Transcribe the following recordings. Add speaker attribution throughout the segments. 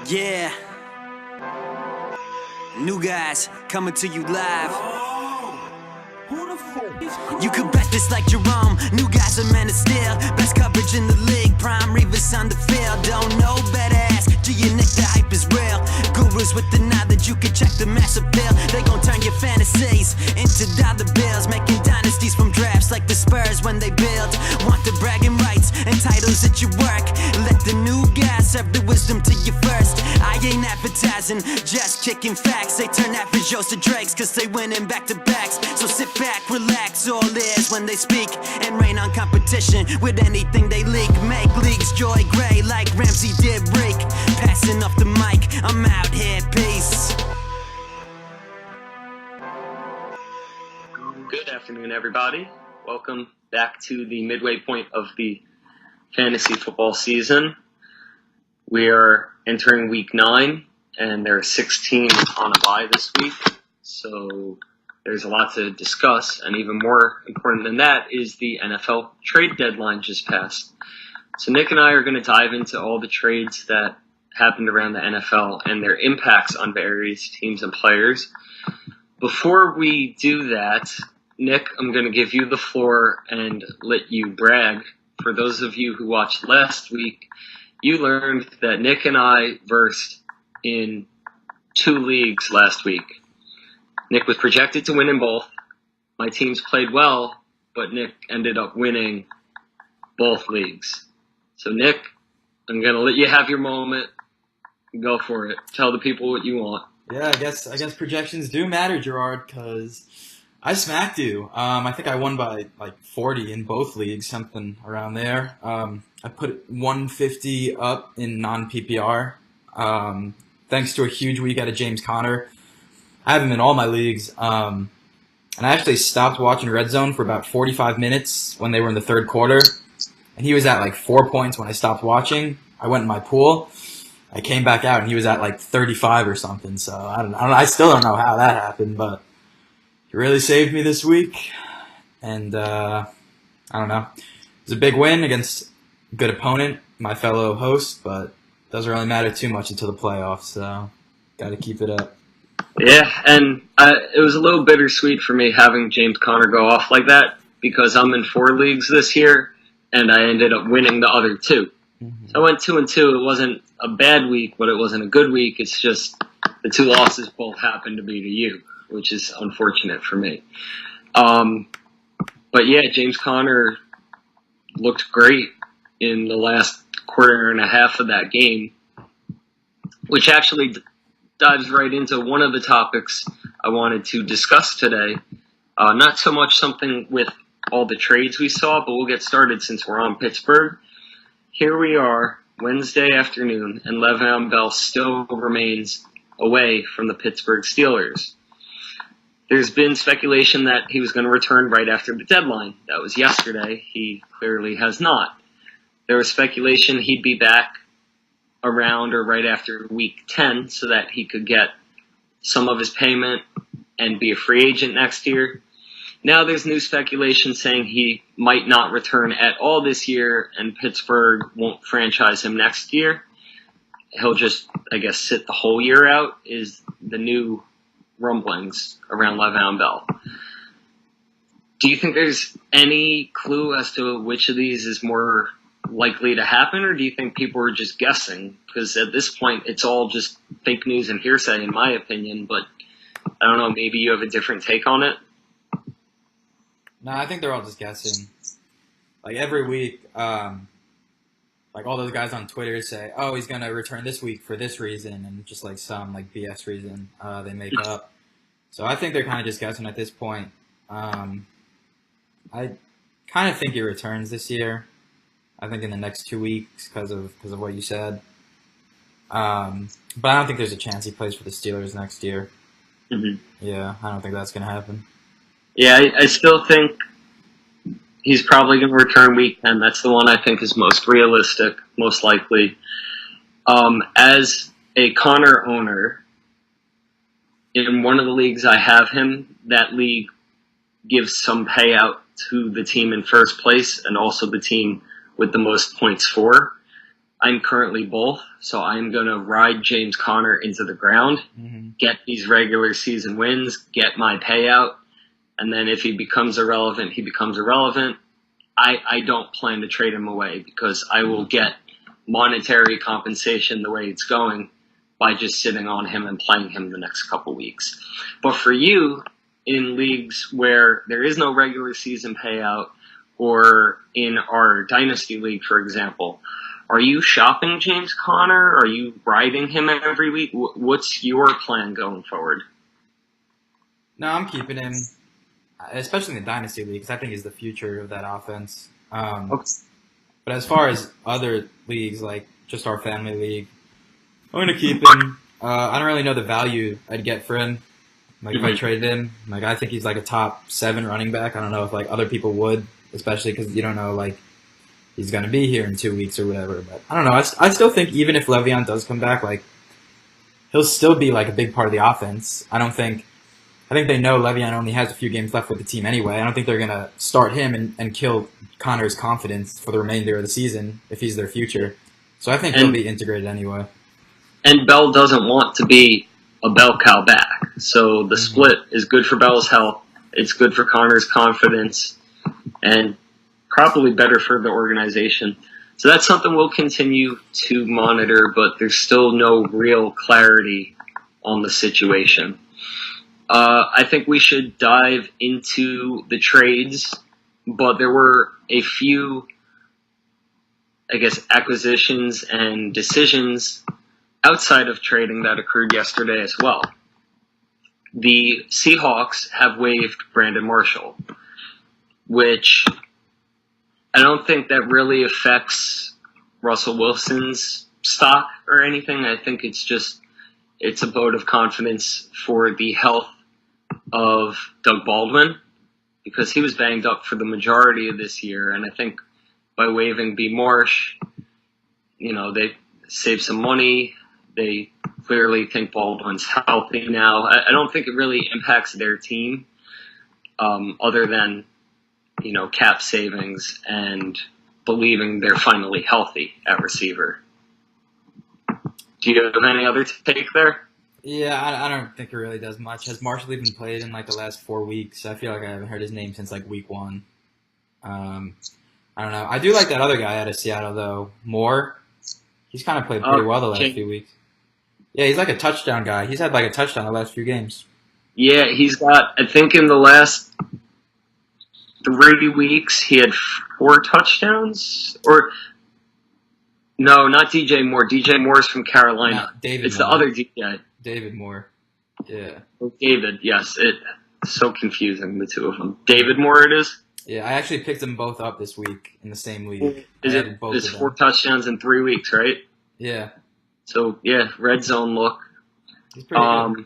Speaker 1: Yeah, new guys coming to you live. You could bet this like Jerome. New guys are men of steel. Best coverage in the league. Prime Reavers on the field. Don't know better ask. G and Nick, the hype is real. Gurus with the knowledge, you can check the mass appeal. They gon' turn your fantasies into dollar bills, making dynasties from drafts like the Spurs when they build. Want the bragging rights and titles at your work. Let the new guys serve the wisdom to you first. I ain't advertising, just kicking facts. They turn average Joes to Drakes, cause they winning back to backs. So sit back, relax, all ears when they speak, and rain on competition with anything they leak. Make leagues joy gray like Ramsey did Reek. Passing off the mic, I'm out here, peace.
Speaker 2: Good afternoon, everybody. Welcome back to the midway point of the fantasy football season. We are entering week 9, and there are 6 teams on a bye this week, so there's a lot to discuss, and even more important than that is the NFL trade deadline just passed. So Nick and I are going to dive into all the trades that happened around the NFL and their impacts on various teams and players. Before we do that, Nick, I'm going to give you the floor and let you brag. For those of you who watched last week, you learned that Nick and I versed in 2 leagues last week. Nick was projected to win in both. My teams played well, but Nick ended up winning both leagues. So Nick, I'm going to let you have your moment. Go for it. Tell the people what you want.
Speaker 3: Yeah, I guess projections do matter, Gerard, because I smacked you. I think I won by like 40 in both leagues, something around there. I put 150 up in non-PPR, thanks to a huge week out of James Conner. I have him in all my leagues, and I actually stopped watching Red Zone for about 45 minutes when they were in the third quarter, and he was at like 4 points when I stopped watching. I went in my pool. I came back out, and he was at like 35 or something, so I still don't know how that happened, but he really saved me this week, and I don't know. It was a big win against a good opponent, my fellow host, but it doesn't really matter too much until the playoffs, so got to keep it up.
Speaker 2: Yeah, and it was a little bittersweet for me having James Conner go off like that because I'm in 4 leagues this year, and I ended up winning the other 2.
Speaker 3: Mm-hmm.
Speaker 2: So I went 2-2. It wasn't a bad week, but it wasn't a good week. It's just the 2 losses both happened to be to you, which is unfortunate for me. But yeah, James Conner looked great in the last quarter and a half of that game, which actually dives right into one of the topics I wanted to discuss today. Not so much something with all the trades we saw, but we'll get started since we're on Pittsburgh. Here we are, Wednesday afternoon, and Le'Veon Bell still remains away from the Pittsburgh Steelers. There's been speculation that he was going to return right after the deadline. That was yesterday. He clearly has not. There was speculation he'd be back around or right after week 10 so that he could get some of his payment and be a free agent next year. Now there's new speculation saying he might not return at all this year and Pittsburgh won't franchise him next year. He'll just, I guess, sit the whole year out is the new rumblings around Le'Veon Bell. Do you think there's any clue as to which of these is more likely to happen, or do you think people are just guessing? Because at this point, it's all just fake news and hearsay, in my opinion, but I don't know, maybe you have a different take on it?
Speaker 3: No, I think they're all just guessing. Like every week, like all those guys on Twitter say, "Oh, he's gonna return this week for this reason," and just like some like BS reason they make up. So I think they're kind of just guessing at this point. I kind of think he returns this year. I think in the next 2 weeks because of what you said. But I don't think there's a chance he plays for the Steelers next year.
Speaker 2: Mm-hmm.
Speaker 3: Yeah, I don't think that's gonna happen.
Speaker 2: Yeah, I still think he's probably going to return week 10. That's the one I think is most realistic, most likely. As a Connor owner, in one of the leagues I have him, that league gives some payout to the team in first place and also the team with the most points for. I'm currently both, so I'm going to ride James Conner into the ground, get these regular season wins, get my payout, and then if he becomes irrelevant, he becomes irrelevant. I don't plan to trade him away because I will get monetary compensation the way it's going by just sitting on him and playing him the next couple weeks. But for you, in leagues where there is no regular season payout, or in our Dynasty League, for example, are you shopping James Conner? Are you riding him every week? What's your plan going forward?
Speaker 3: No, I'm keeping him, especially in the Dynasty League, because I think he's the future of that offense.
Speaker 2: Okay.
Speaker 3: But as far as other leagues, like just our family league, I'm going to keep him. I don't really know the value I'd get for him. Like, if I traded him, like, I think he's like a top 7 running back. I don't know if like other people would, especially because you don't know like he's going to be here in 2 weeks or whatever. But I don't know. I still think even if Le'Veon does come back, like he'll still be like a big part of the offense. I think they know Le'Veon only has a few games left with the team anyway. I don't think they're going to start him and kill Connor's confidence for the remainder of the season if he's their future. So I think he'll be integrated anyway.
Speaker 2: And Bell doesn't want to be a bell cow back. So the split is good for Bell's health. It's good for Connor's confidence, and probably better for the organization. So that's something we'll continue to monitor, but there's still no real clarity on the situation. I think we should dive into the trades, but there were a few, I guess, acquisitions and decisions outside of trading that occurred yesterday as well. The Seahawks have waived Brandon Marshall, which I don't think that really affects Russell Wilson's stock or anything. I think it's a vote of confidence for the health of Doug Baldwin, because he was banged up for the majority of this year, and I think by waiving B. Marsh, they save some money. They clearly think Baldwin's healthy now. I don't think it really impacts their team, other than, cap savings and believing they're finally healthy at receiver. Do you have any other take there?
Speaker 3: Yeah, I don't think it really does much. Has Marshall even played in like the last 4 weeks? I feel like I haven't heard his name since like week 1. I don't know. I do like that other guy out of Seattle though, Moore. He's kind of played pretty well the last few weeks. Yeah, he's like a touchdown guy. He's had like a touchdown the last few games.
Speaker 2: Yeah, he's got, I think in the last 3 weeks, he had 4 touchdowns. Or, no, not DJ Moore. DJ Moore's from Carolina.
Speaker 3: No, David
Speaker 2: it's
Speaker 3: Moore.
Speaker 2: The other DJ.
Speaker 3: David Moore. Yeah.
Speaker 2: David, yes. It's so confusing, the two of them. David Moore it is?
Speaker 3: Yeah, I actually picked them both up this week in the same league.
Speaker 2: It's 4 touchdowns in 3 weeks, right?
Speaker 3: Yeah.
Speaker 2: So, yeah, red zone look.
Speaker 3: He's pretty good.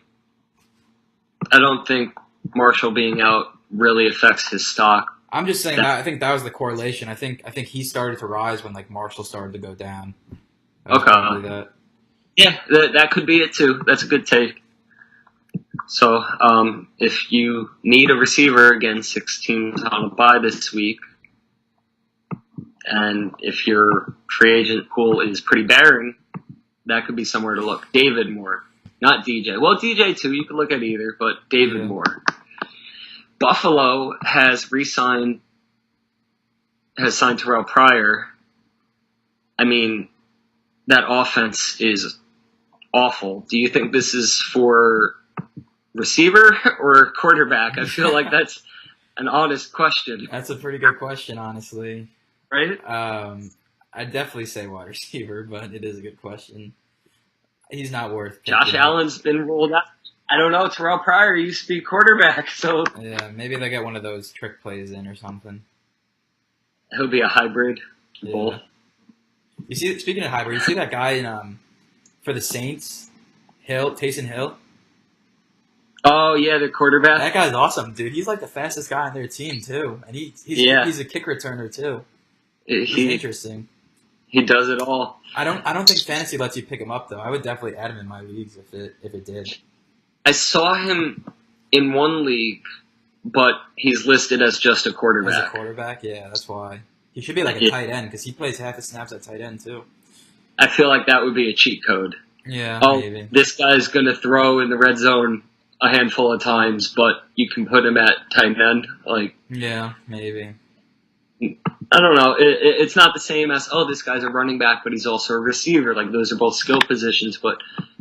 Speaker 2: I don't think Marshall being out really affects his stock.
Speaker 3: I'm just saying that I think that was the correlation. I think he started to rise when like Marshall started to go down.
Speaker 2: Okay. Yeah, that could be it too. That's a good take. So, if you need a receiver, again, 6 teams on a bye this week, and if your free agent pool is pretty barren, that could be somewhere to look. David Moore, not DJ. Well, DJ too. You could look at either, but David Moore. Buffalo has signed Terrell Pryor. I mean, that offense is awful. Do you think this is for receiver or quarterback? I feel like that's an honest question.
Speaker 3: That's a pretty good question, honestly.
Speaker 2: Right?
Speaker 3: I'd definitely say wide receiver, but it is a good question. He's not worth
Speaker 2: Josh Allen's been rolled out. I don't know. Terrell Pryor used to be quarterback, so
Speaker 3: yeah, maybe they get one of those trick plays in or something.
Speaker 2: He'll be a hybrid. Both.
Speaker 3: You see, speaking of hybrid, you see that guy in for the Saints, Taysom Hill.
Speaker 2: Oh yeah, the quarterback.
Speaker 3: That guy's awesome, dude. He's like the fastest guy on their team too, and he's a kick returner too. He's interesting.
Speaker 2: He does it all.
Speaker 3: I don't think fantasy lets you pick him up though. I would definitely add him in my leagues if it did.
Speaker 2: I saw him in one league, but he's listed as just a quarterback.
Speaker 3: As a quarterback, yeah, that's why. He should be like a tight end because he plays half his snaps at tight end too.
Speaker 2: I feel like that would be a cheat code.
Speaker 3: Yeah,
Speaker 2: Oh,
Speaker 3: maybe.
Speaker 2: this guy's going to throw in the red zone a handful of times, but you can put him at tight end. Like,
Speaker 3: Yeah, maybe.
Speaker 2: I don't know. It's not the same as, oh, this guy's a running back, but he's also a receiver. Like, those are both skill positions, but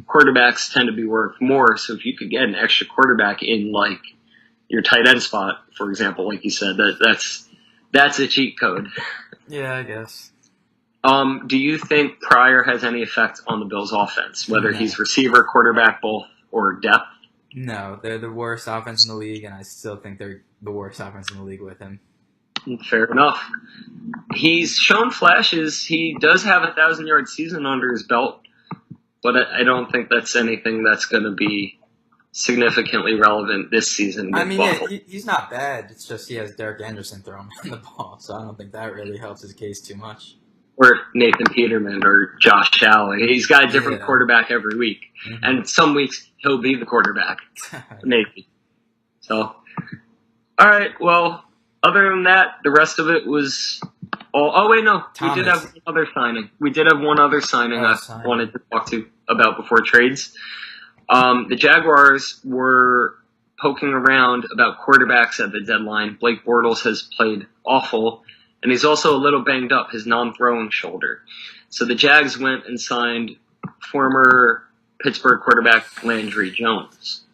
Speaker 2: quarterbacks tend to be worth more. So if you could get an extra quarterback in, like, your tight end spot, for example, like you said, that's a cheat code.
Speaker 3: Yeah, I guess.
Speaker 2: Do you think Pryor has any effect on the Bills' offense, whether
Speaker 3: No.
Speaker 2: he's receiver, quarterback, both, or depth?
Speaker 3: No, they're the worst offense in the league, and I still think they're the worst offense in the league with him.
Speaker 2: Fair enough. He's shown flashes. He does have 1,000-yard season under his belt, but I don't think that's anything that's going to be significantly relevant this season.
Speaker 3: I mean, yeah, he's not bad. It's just he has Derek Anderson throwing him the ball, so I don't think that really helps his case too much.
Speaker 2: Or Nathan Peterman or Josh Allen. He's got a different quarterback every week.
Speaker 3: Mm-hmm.
Speaker 2: And some weeks he'll be the quarterback. Maybe. So, all right, well, other than that, the rest of it was all. Oh, wait, no.
Speaker 3: Thomas.
Speaker 2: We did have one other signing. We did have one other signing I wanted to talk to about before trades. The Jaguars were poking around about quarterbacks at the deadline. Blake Bortles has played awful, and he's also a little banged up, his non-throwing shoulder. So the Jags went and signed former Pittsburgh quarterback Landry Jones.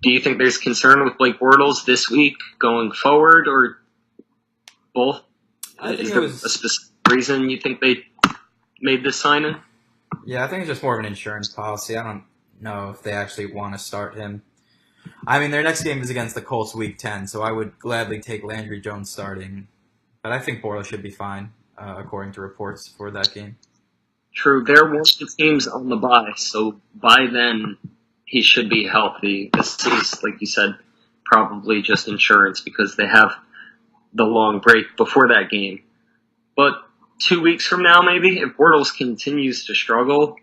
Speaker 2: Do you think there's concern with Blake Bortles this week going forward, or both? Is there a specific reason you think they made this signing?
Speaker 3: Yeah, I think it's just more of an insurance policy. I don't know if they actually want to start him. I mean, their next game is against the Colts Week 10, so I would gladly take Landry Jones starting. But I think Bortles should be fine, according to reports for that game.
Speaker 2: True. They're one of the teams on the bye, so by then he should be healthy. This is, like you said, probably just insurance because they have the long break before that game. But 2 weeks from now, maybe, if Bortles continues to struggle,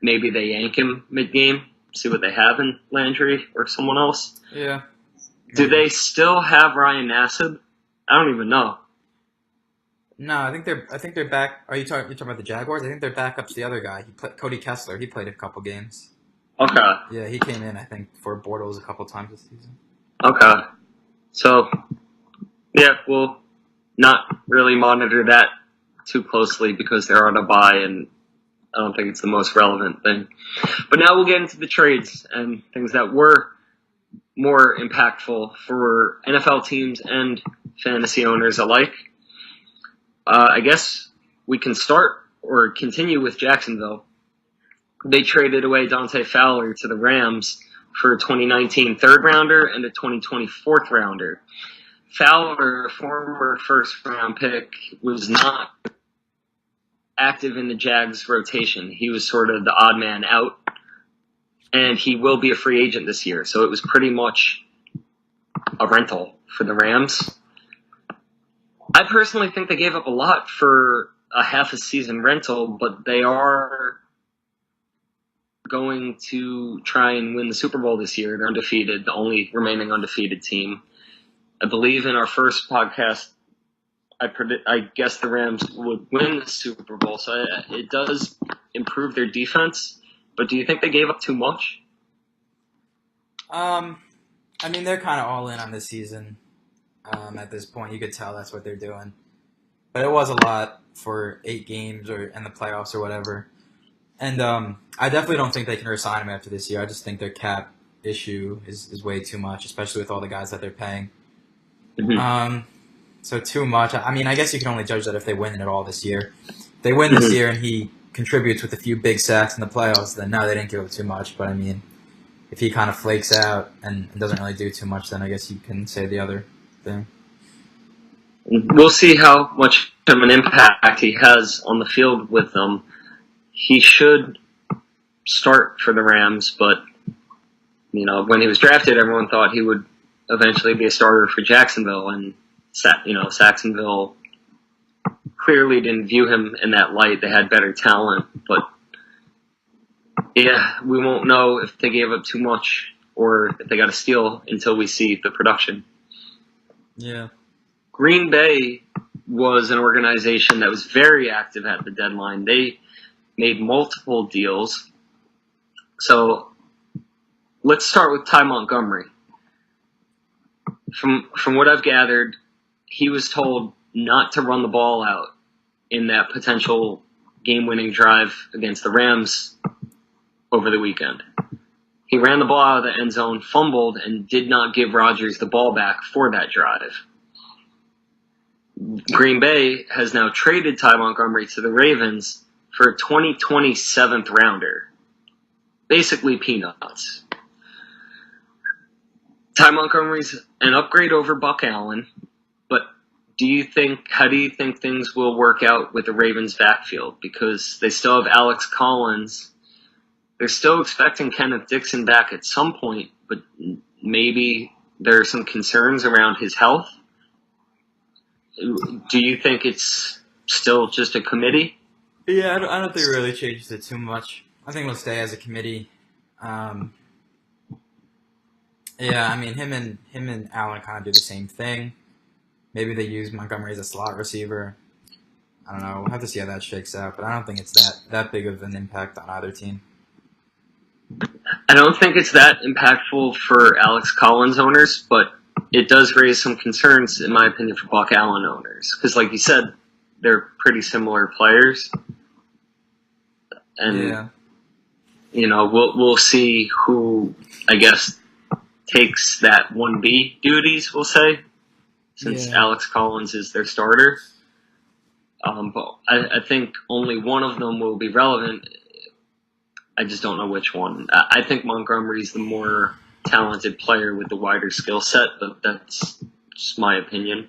Speaker 2: maybe they yank him mid-game, see what they have in Landry or someone else.
Speaker 3: Yeah.
Speaker 2: Do they still have Ryan Nassib? I don't even know.
Speaker 3: No, I think they're back. Are you talking about the Jaguars? I think their backup's the other guy. Cody Kessler. He played a couple games.
Speaker 2: Okay.
Speaker 3: Yeah, he came in, I think, for Bortles a couple times this season.
Speaker 2: Okay. So, yeah, we'll not really monitor that too closely because they're on a bye, and I don't think it's the most relevant thing. But now we'll get into the trades and things that were more impactful for NFL teams and fantasy owners alike. I guess we can start or continue with Jacksonville. They traded away Dante Fowler to the Rams for a 2019 third-rounder and a 2020 fourth-rounder. Fowler, former first-round pick, was not active in the Jags' rotation. He was sort of the odd man out, and he will be a free agent this year. So it was pretty much a rental for the Rams. I personally think they gave up a lot for a half-a-season rental, but they are going to try and win the Super Bowl this year. They're undefeated, the only remaining undefeated team. I believe in our first podcast, I guess the Rams would win the Super Bowl, so it does improve their defense. But do you think they gave up too much?
Speaker 3: I mean, they're kind of all in on this season. At this point, you could tell that's what they're doing. But it was a lot for 8 games or in the playoffs or whatever. And I definitely don't think they can resign him after this year. I just think their cap issue is way too much, especially with all the guys that they're paying. Mm-hmm. So too much. I mean, I guess you can only judge that if they win it all this year. If they win this year and he contributes with a few big sacks in the playoffs, then no, they didn't give up too much. But I mean, if he kind of flakes out and doesn't really do too much, then I guess you can say the other thing.
Speaker 2: We'll see how much of an impact he has on the field with them. He should start for the Rams, but you know, when he was drafted, everyone thought he would eventually be a starter for Jacksonville, and Saxonville clearly didn't view him in that light. They had better talent, but yeah, we won't know if they gave up too much or if they got a steal until we see the production.
Speaker 3: Yeah.
Speaker 2: Green Bay was an organization that was very active at the deadline. They made multiple deals. So let's start with Ty Montgomery. From what I've gathered, he was told not to run the ball out in that potential game-winning drive against the Rams over the weekend. He ran the ball out of the end zone, fumbled, and did not give Rodgers the ball back for that drive. Green Bay has now traded Ty Montgomery to the Ravens for a 2020 7th rounder. Basically peanuts. Ty Montgomery's an upgrade over Buck Allen, but how do you think things will work out with the Ravens backfield? Because they still have Alex Collins. They're still expecting Kenneth Dixon back at some point, but maybe there are some concerns around his health. Do you think it's still just a committee?
Speaker 3: Yeah, I don't think it really changes it too much. I think it'll stay as a committee. Yeah, I mean, him and Allen kind of do the same thing. Maybe they use Montgomery as a slot receiver. I don't know. We'll have to see how that shakes out, but I don't think it's that big of an impact on either team.
Speaker 2: I don't think it's that impactful for Alex Collins owners, but it does raise some concerns, in my opinion, for Buck Allen owners. Because, like you said, they're pretty similar players. And,
Speaker 3: Yeah.
Speaker 2: We'll see who, I guess, takes that 1B duties, we'll say, since Alex Collins is their starter. But I think only one of them will be relevant. I just don't know which one. I think Montgomery's the more talented player with the wider skill set, but that's just my opinion.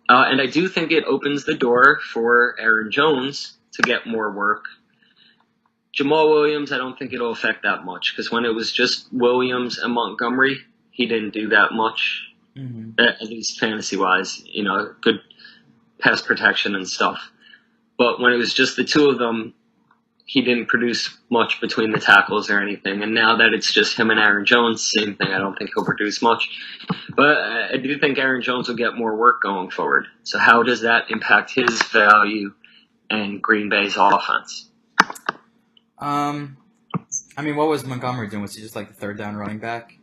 Speaker 2: And I do think it opens the door for Aaron Jones to get more work. Jamal Williams, I don't think it'll affect that much, because when it was just Williams and Montgomery, he didn't do that much, at least fantasy-wise, good pass protection and stuff. But when it was just the two of them, he didn't produce much between the tackles or anything. And now that it's just him and Aaron Jones, same thing. I don't think he'll produce much. But I do think Aaron Jones will get more work going forward. So how does that impact his value and Green Bay's offense?
Speaker 3: I mean, what was Montgomery doing? Was he just like the third down running back?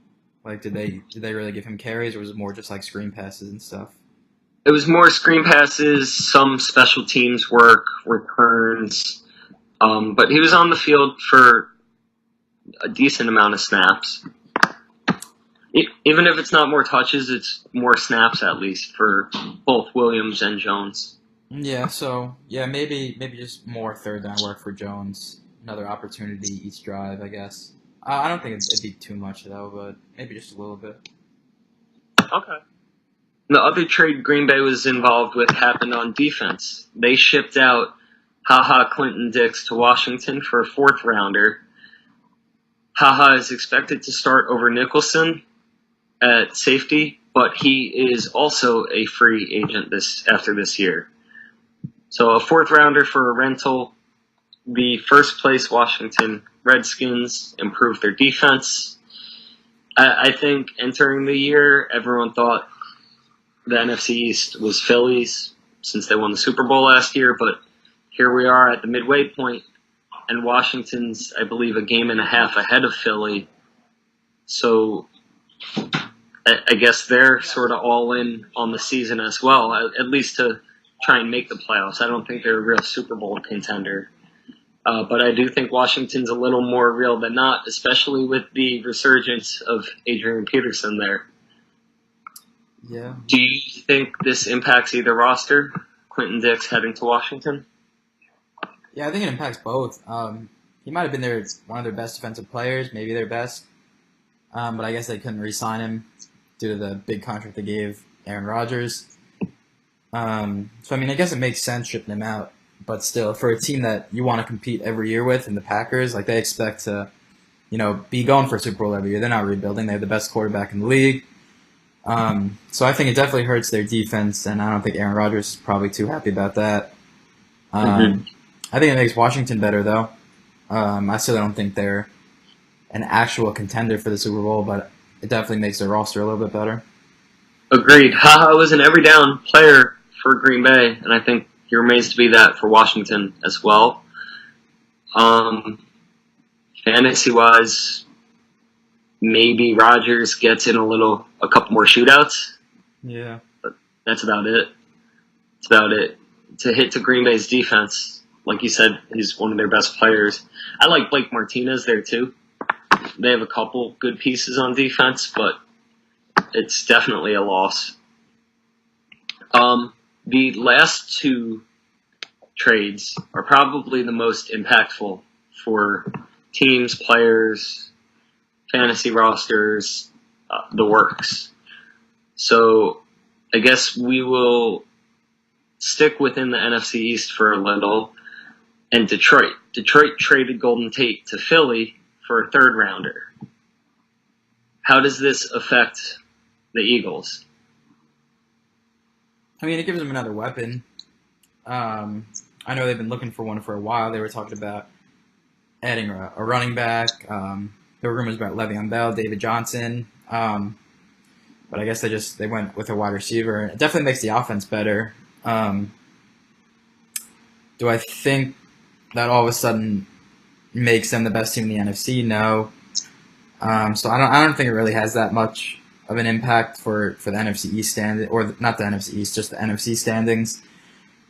Speaker 3: Like, did they really give him carries, or was it more just like screen passes and stuff?
Speaker 2: It was more screen passes, some special teams work, returns. But he was on the field for a decent amount of snaps. Even if it's not more touches, it's more snaps at least for both Williams and Jones.
Speaker 3: Yeah, so maybe just more third down work for Jones. Another opportunity each drive, I guess. I don't think it'd be too much though, but maybe just a little bit.
Speaker 2: Okay. The other trade Green Bay was involved with happened on defense. They shipped out Clinton Dix to Washington for a 4th rounder. Is expected to start over Nicholson at safety, but he is also a free agent after this year. So a 4th rounder for a rental. The first place Washington Redskins improved their defense. I think entering the year, everyone thought the NFC East was Phillies since they won the Super Bowl last year, but here we are at the midway point, and Washington's, I believe, a game and a half ahead of Philly. So I guess they're sort of all in on the season as well, at least to try and make the playoffs. I don't think they're a real Super Bowl contender. But I do think Washington's a little more real than not, especially with the resurgence of Adrian Peterson there.
Speaker 3: Yeah.
Speaker 2: Do you think this impacts either roster, Clinton Dix heading to Washington?
Speaker 3: Yeah, I think it impacts both. He might have been one of their best defensive players, maybe their best. But I guess they couldn't re-sign him due to the big contract they gave Aaron Rodgers. So, I mean, I guess it makes sense shipping him out. But still, for a team that you want to compete every year with, in the Packers, like they expect to, be going for a Super Bowl every year. They're not rebuilding. They have the best quarterback in the league. So I think it definitely hurts their defense, and I don't think Aaron Rodgers is probably too happy about that. I think it makes Washington better, though. I still don't think they're an actual contender for the Super Bowl, but it definitely makes their roster a little bit better.
Speaker 2: Agreed. Was an every down player for Green Bay, and I think he remains to be that for Washington as well. Fantasy-wise, maybe Rodgers gets in a couple more shootouts.
Speaker 3: Yeah.
Speaker 2: But that's about it. That's about it. To hit to Green Bay's defense, like you said, he's one of their best players. I like Blake Martinez there too. They have a couple good pieces on defense, but it's definitely a loss. The last two trades are probably the most impactful for teams, players, fantasy rosters, the works. So I guess we will stick within the NFC East for a little. And Detroit. Detroit traded Golden Tate to Philly for a third rounder. How does this affect the Eagles?
Speaker 3: I mean, it gives them another weapon. I know they've been looking for one for a while. They were talking about adding a running back. There were rumors about Le'Veon Bell, David Johnson. But I guess they went with a wide receiver. It definitely makes the offense better. Do I think that all of a sudden makes them the best team in the NFC? No. So I don't think it really has that much of an impact for the NFC East or not the NFC East, just the NFC standings.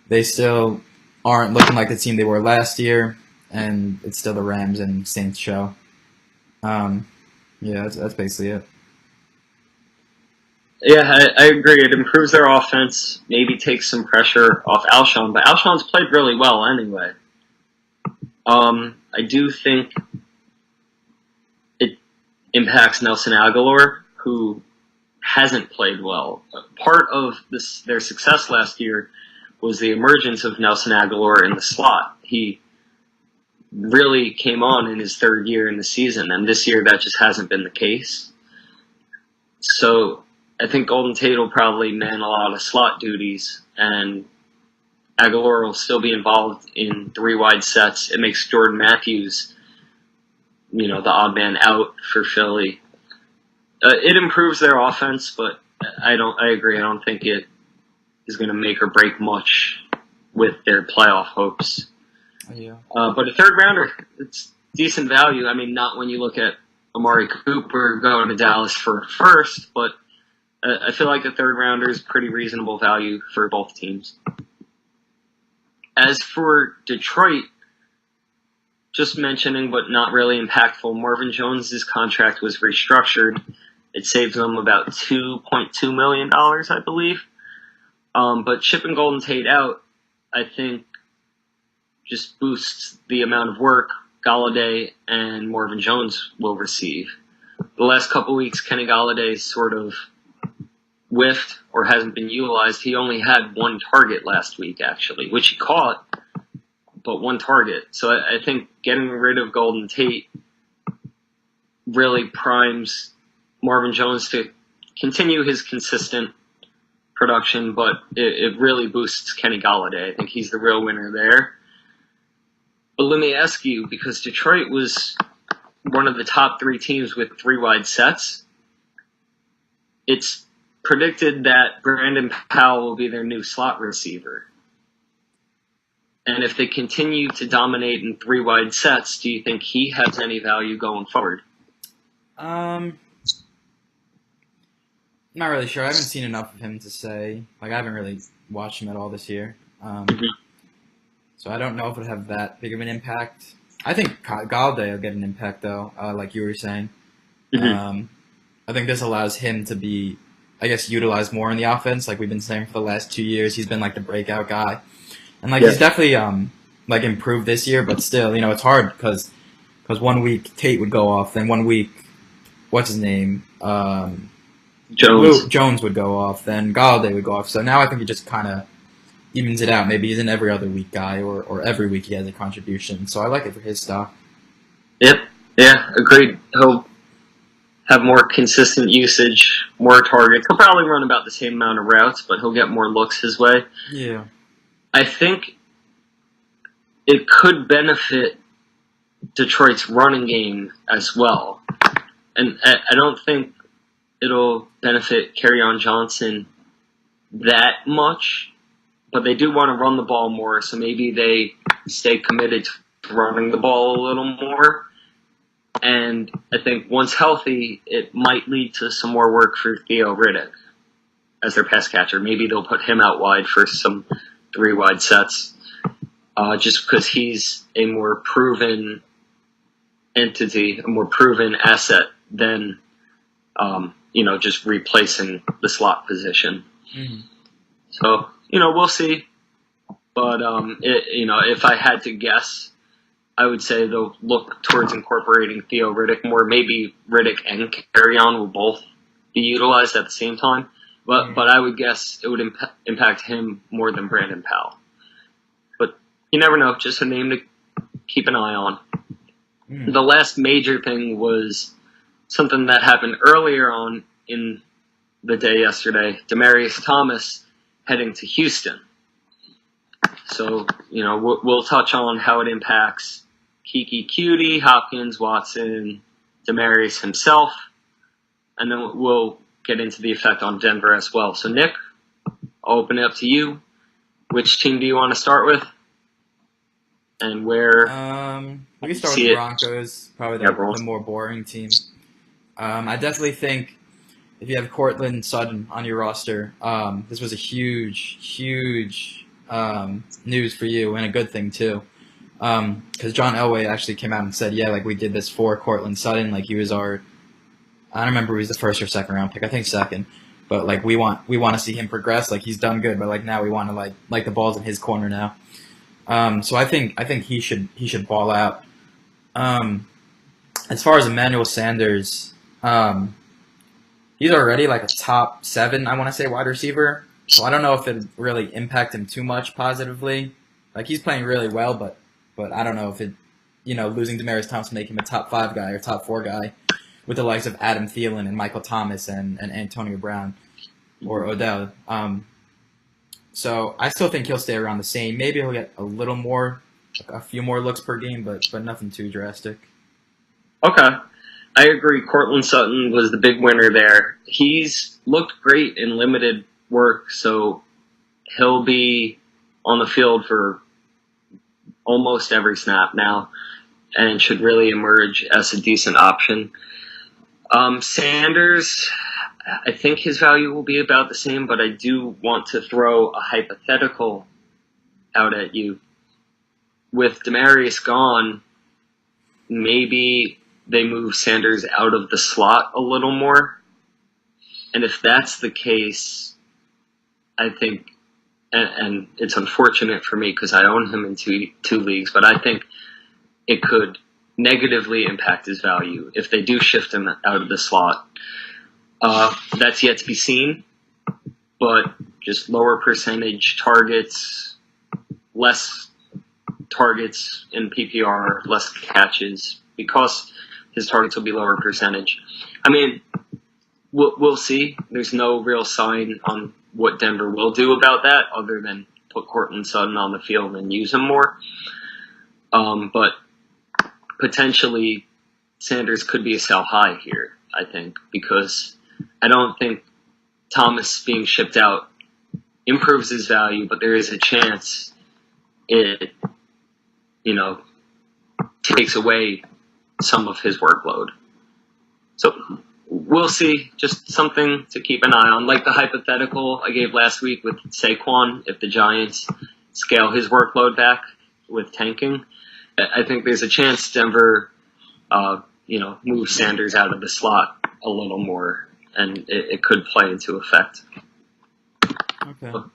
Speaker 3: They still aren't looking like the team they were last year, and it's still the Rams and Saints show. Yeah, that's basically it.
Speaker 2: Yeah, I agree. It improves their offense, maybe takes some pressure off Alshon, but Alshon's played really well anyway. I do think it impacts Nelson Aguilar, who hasn't played well. Part of their success last year was the emergence of Nelson Aguilar in the slot. He really came on in his third year in the season, and this year that just hasn't been the case. So I think Golden Tate will probably man a lot of slot duties, and Aguilar will still be involved in three wide sets. It makes Jordan Matthews, the odd man out for Philly. It improves their offense, but I agree. I don't think it is going to make or break much with their playoff hopes.
Speaker 3: Yeah.
Speaker 2: But a third rounder, it's decent value. I mean, not when you look at Amari Cooper going to Dallas for a first, but I feel like a third rounder is pretty reasonable value for both teams. As for Detroit, just mentioning but not really impactful, Marvin Jones' contract was restructured. It saves them about $2.2 million, I believe. But shipping Golden Tate out, I think, just boosts the amount of work Galladay and Marvin Jones will receive. The last couple weeks, Kenny Galladay sort of whiffed or hasn't been utilized. He only had one target last week, actually, which he caught, but one target. So I think getting rid of Golden Tate really primes Marvin Jones to continue his consistent production, but it really boosts Kenny Galladay. I think he's the real winner there. But let me ask you, because Detroit was one of the top three teams with three wide sets, it's predicted that Brandon Powell will be their new slot receiver. And if they continue to dominate in three wide sets, do you think he has any value going forward?
Speaker 3: Not really sure. I haven't seen enough of him to say. I haven't really watched him at all this year. So I don't know if it would have that big of an impact. I think Galladay will get an impact, though, like you were saying. I think this allows him to be, I guess, utilized more in the offense. Like we've been saying for the last 2 years, he's been the breakout guy. And he's definitely improved this year, but still, it's hard because 1 week Tate would go off, then 1 week, what's his name? Jones would go off, then Galladay would go off. So now I think he just kind of evens it out. Maybe he's an every other week guy, or every week he has a contribution. So I like it for his stock.
Speaker 2: Yep. Yeah, agreed. He'll have more consistent usage, more targets. He'll probably run about the same amount of routes, but he'll get more looks his way.
Speaker 3: Yeah.
Speaker 2: I think it could benefit Detroit's running game as well. And I don't think it'll benefit Kerryon Johnson that much, but they do want to run the ball more, so maybe they stay committed to running the ball a little more. And I think once healthy, it might lead to some more work for Theo Riddick as their pass catcher. Maybe they'll put him out wide for some 3-wide sets, just because he's a more proven entity, a more proven asset than, just replacing the slot position.
Speaker 3: Mm-hmm.
Speaker 2: So, we'll see. But, if I had to guess, I would say they'll look towards incorporating Theo Riddick more. Maybe Riddick and Carry-On will both be utilized at the same time. But I would guess it would impact him more than Brandon Powell. But you never know. Just a name to keep an eye on. The last major thing was something that happened earlier on in the day yesterday. Demaryius Thomas heading to Houston. So, we'll touch on how it impacts Kiki Cutie, Hopkins, Watson, Demaryius himself, and then we'll get into the effect on Denver as well. So, Nick, I'll open it up to you. Which team do you want to start with? And where?
Speaker 3: We can start with the Broncos, probably the more boring team. I definitely think if you have Cortland Sutton on your roster, this was a huge news for you, and a good thing too. Because John Elway actually came out and said, we did this for Cortland Sutton. He was I don't remember if he was the first or second round pick. I think second. But we want to see him progress. He's done good, but now we want to like the ball's in his corner now. So I think he should ball out. As far as Emmanuel Sanders, he's already a top 7, I want to say, wide receiver. So I don't know if it really impact him too much positively. He's playing really well, but I don't know if it, losing Demaryius Thomas make him a top 5 guy or top 4 guy with the likes of Adam Thielen and Michael Thomas and Antonio Brown or Odell. So I still think he'll stay around the same. Maybe he'll get a little more, a few more looks per game, but nothing too drastic.
Speaker 2: Okay. I agree. Cortland Sutton was the big winner there. He's looked great in limited work, so he'll be on the field for almost every snap now and should really emerge as a decent option. Sanders, I think his value will be about the same, but I do want to throw a hypothetical out at you. With Demaryius gone, maybe they move Sanders out of the slot a little more. And if that's the case, I think, and it's unfortunate for me because I own him in two leagues, but I think it could negatively impact his value if they do shift him out of the slot. That's yet to be seen, but just lower percentage targets, less targets in PPR, less catches, because his targets will be lower percentage. I mean, we'll see. There's no real sign on what Denver will do about that other than put Cortland Sutton on the field and use him more. But potentially Sanders could be a sell high here, I think, because I don't think Thomas being shipped out improves his value, but there is a chance it, takes away some of his workload. So we'll see. Just something to keep an eye on. Like the hypothetical I gave last week with Saquon, if the Giants scale his workload back with tanking, I think there's a chance Denver, moves Sanders out of the slot a little more, and it could play into effect.
Speaker 3: Okay.
Speaker 2: But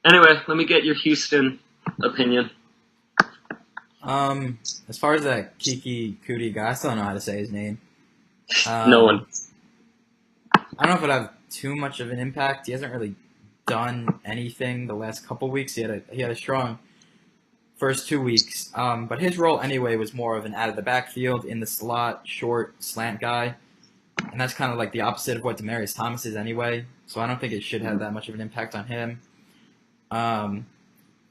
Speaker 2: anyway, let me get your Houston opinion.
Speaker 3: As far as that Kiki Kuti guy, I still don't know how to say his name.
Speaker 2: No one.
Speaker 3: I don't know if it have too much of an impact. He hasn't really done anything the last couple weeks. He had a strong first 2 weeks. But his role anyway was more of an out of the backfield, in the slot, short, slant guy. And that's kind of like the opposite of what Demaryius Thomas is anyway. So I don't think it should have that much of an impact on him.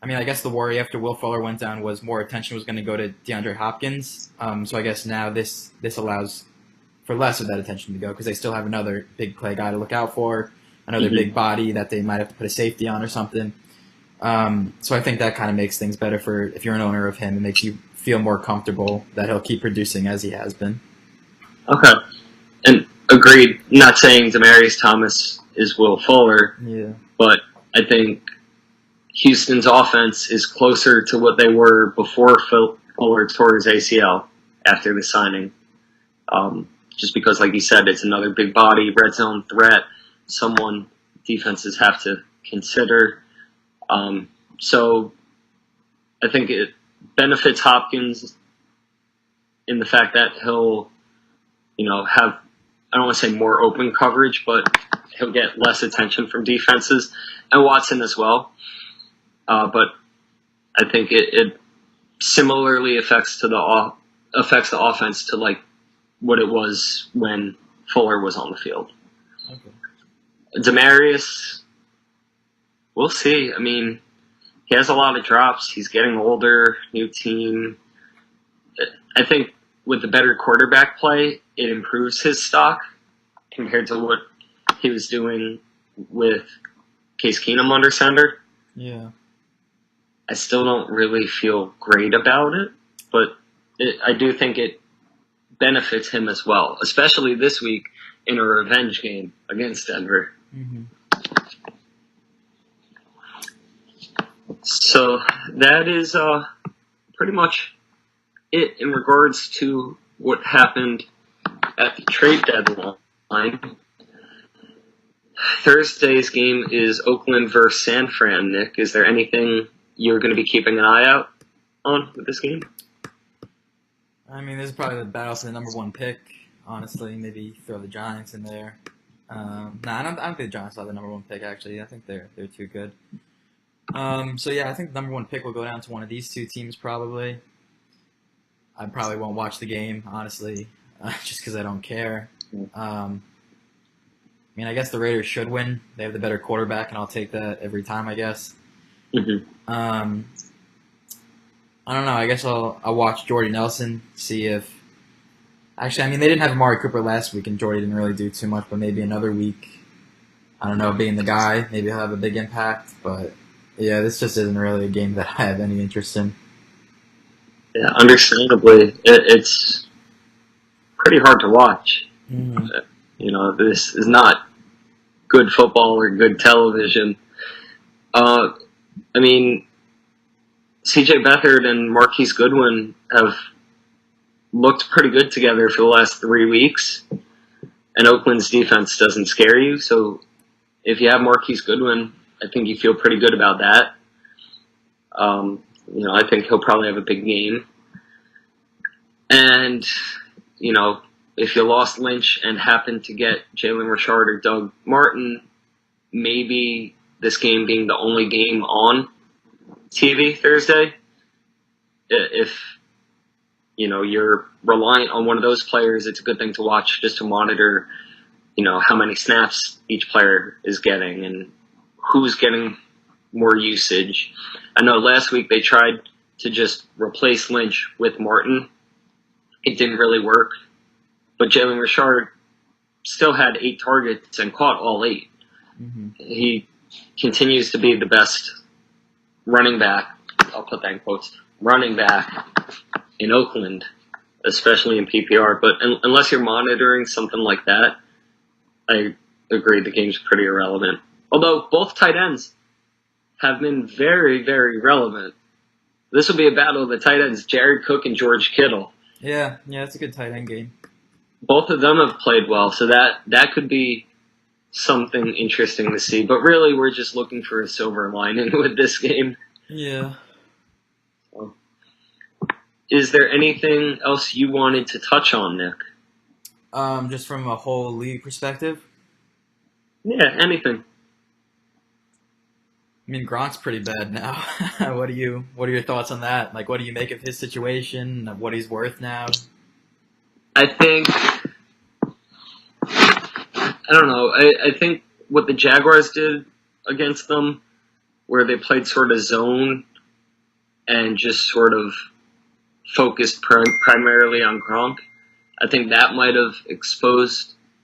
Speaker 3: I guess the worry after Will Fuller went down was more attention was going to go to DeAndre Hopkins. So I guess now this allows for less of that attention to go because they still have another big play guy to look out for, another big body that they might have to put a safety on or something. So I think that kind of makes things better for if you're an owner of him. It makes you feel more comfortable that he'll keep producing as he has been.
Speaker 2: Okay. And agreed. Not saying Demaryius Thomas is Will Fuller,
Speaker 3: Yeah.
Speaker 2: but I think Houston's offense is closer to what they were before Fuller tore his ACL after the signing. Just because, like you said, it's another big body, red zone threat, someone defenses have to consider. So I think it benefits Hopkins in the fact that he'll, have, I don't want to say more open coverage, but he'll get less attention from defenses, and Watson as well. But I think it similarly affects the offense to like what it was when Fuller was on the field.
Speaker 3: Okay.
Speaker 2: Demaryius, we'll see. I mean, he has a lot of drops. He's getting older, new team. I think with the better quarterback play, it improves his stock compared to what he was doing with Case Keenum under center.
Speaker 3: Yeah.
Speaker 2: I still don't really feel great about it, but I do think it benefits him as well, especially this week in a revenge game against Denver.
Speaker 3: Mm-hmm.
Speaker 2: So that is pretty much it in regards to what happened at the trade deadline. Thursday's game is Oakland versus San Fran. Nick, is there anything you're going to be keeping an eye out on with this game?
Speaker 3: I mean, this is probably the battle for the number one pick. Honestly, maybe throw the Giants in there. I don't think the Giants will have the number one pick. Actually, I think they're too good. So yeah, I think the number one pick will go down to one of these two teams probably. I probably won't watch the game honestly, just because I don't care. I mean, I guess the Raiders should win. They have the better quarterback, and I'll take that every time, I guess.
Speaker 2: Mm-hmm.
Speaker 3: I don't know. I guess I'll watch Jordy Nelson, see if... Actually, I mean, they didn't have Amari Cooper last week, and Jordy didn't really do too much, but maybe another week, I don't know, being the guy, maybe he'll have a big impact. But, yeah, this just isn't really a game that I have any interest in.
Speaker 2: Yeah, understandably, it's pretty hard to watch.
Speaker 3: Mm-hmm.
Speaker 2: This is not good football or good television. I mean, C.J. Beathard and Marquise Goodwin have looked pretty good together for the last 3 weeks, and Oakland's defense doesn't scare you. So if you have Marquise Goodwin, I think you feel pretty good about that. I think he'll probably have a big game. And, if you lost Lynch and happened to get Jalen Richard or Doug Martin, maybe this game being the only game on TV Thursday, if you're reliant on one of those players, it's a good thing to watch just to monitor how many snaps each player is getting and who's getting more usage. I know last week they tried to just replace Lynch with Martin. It didn't really work, but Jalen Richard still had 8 targets and caught all 8.
Speaker 3: Mm-hmm.
Speaker 2: He continues to be the best running back, I'll put that in quotes, running back in Oakland, especially in PPR. But unless you're monitoring something like that, I agree the game's pretty irrelevant. Although both tight ends have been very, very relevant. This will be a battle of the tight ends, Jared Cook and George Kittle.
Speaker 3: Yeah, it's a good tight end game.
Speaker 2: Both of them have played well, so that could be something interesting to see. But really, we're just looking for a silver lining with this game.
Speaker 3: Yeah.
Speaker 2: So, is there anything else you wanted to touch on, Nick?
Speaker 3: Just from a whole league perspective?
Speaker 2: Yeah, anything.
Speaker 3: I mean, Gronk's pretty bad now. What are your thoughts on that? Like, what do you make of his situation? What he's worth now?
Speaker 2: I think, I don't know. I think what the Jaguars did against them, where they played sort of zone and just sort of focused primarily on Gronk, I think that might have